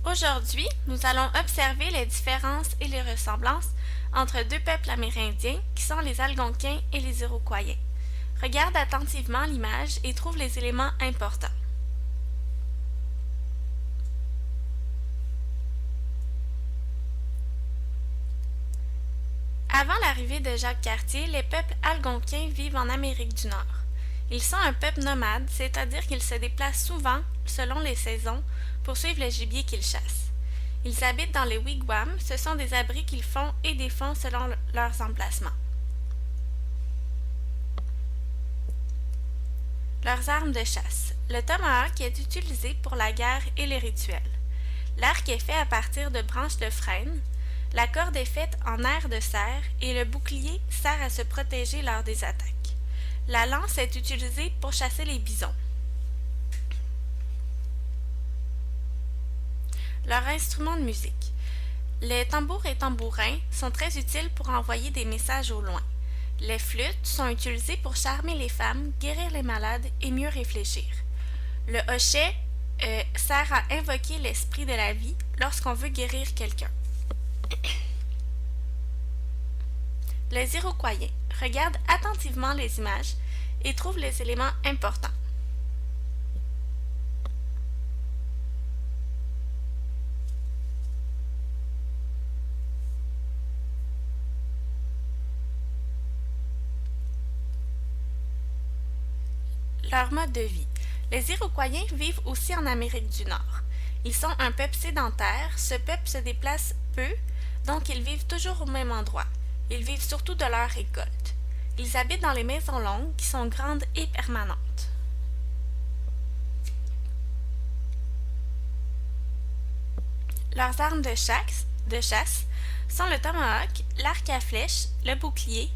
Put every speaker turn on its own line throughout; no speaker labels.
Aujourd'hui, nous allons observer les différences et les ressemblances entre deux peuples amérindiens qui sont les Algonquins et les Iroquois. Regarde attentivement l'image et trouve les éléments importants. Avant l'arrivée de Jacques Cartier, les peuples algonquins vivent en Amérique du Nord. Ils sont un peuple nomade, c'est-à-dire qu'ils se déplacent souvent, selon les saisons, pour suivre le gibier qu'ils chassent. Ils habitent dans les wigwams, ce sont des abris qu'ils font et défont selon leurs emplacements. Leurs armes de chasse. Le tomahawk est utilisé pour la guerre et les rituels. L'arc est fait à partir de branches de frêne, la corde est faite en nerfs de cerf et le bouclier sert à se protéger lors des attaques. La lance est utilisée pour chasser les bisons. Leur instrument de musique. Les tambours et tambourins sont très utiles pour envoyer des messages au loin. Les flûtes sont utilisées pour charmer les femmes, guérir les malades et mieux réfléchir. Le hochet sert à invoquer l'esprit de la vie lorsqu'on veut guérir quelqu'un. Les Iroquois. Regarde attentivement les images et trouve les éléments importants. Leur mode de vie. Les Iroquois vivent aussi en Amérique du Nord. Ils sont un peuple sédentaire, ce peuple se déplace peu, donc ils vivent toujours au même endroit. Ils vivent surtout de leurs récoltes. Ils habitent dans les maisons longues qui sont grandes et permanentes. Leurs armes de chasse sont le tomahawk, l'arc à flèche, le bouclier,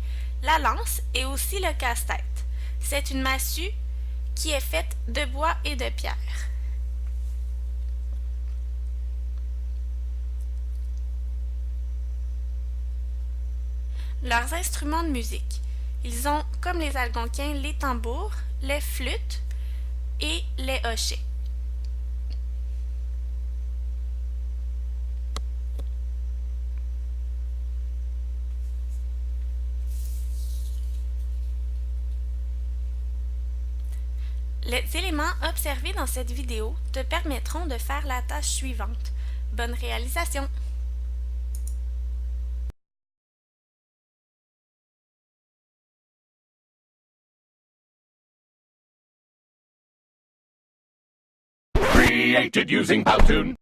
la lance et aussi le casse-tête. C'est une massue qui est faite de bois et de pierre. Leurs instruments de musique. Ils ont, comme les Algonquins, les tambours, les flûtes et les hochets. Les éléments observés dans cette vidéo te permettront de faire la tâche suivante. Bonne réalisation!
Created using Powtoon.